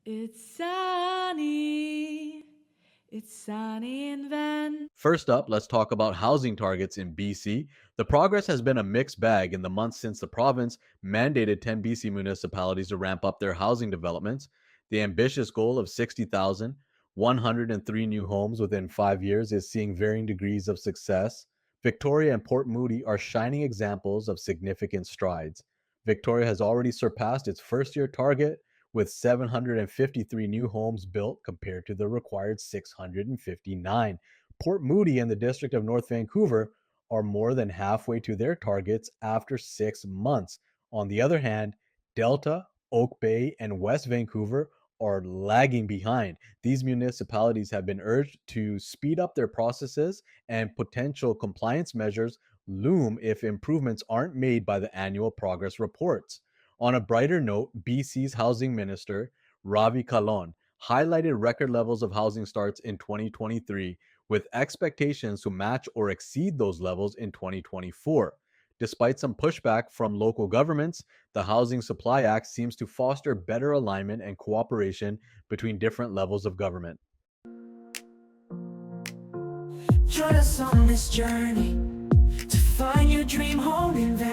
It's sunny. It's sunny in Van. First up, let's talk about housing targets in BC. The progress has been a mixed bag in the months since the province mandated 10 BC municipalities to ramp up their housing developments. The ambitious goal of 60,000, 103 new homes within 5 years is seeing varying degrees of success. Victoria and Port Moody are shining examples of significant strides. Victoria has already surpassed its first year target with 753 new homes built compared to the required 659. Port Moody and the District of North Vancouver are more than halfway to their targets after 6 months. On the other hand, Delta, Oak Bay, and West Vancouver are lagging behind. These municipalities have been urged to speed up their processes, and potential compliance measures loom if improvements aren't made by the annual progress reports. On a brighter note, BC's housing minister, Ravi Kalon, highlighted record levels of housing starts in 2023, with expectations to match or exceed those levels in 2024. Despite some pushback from local governments, the Housing Supply Act seems to foster better alignment and cooperation between different levels of government. Join us on this journey to find your dream home in Van.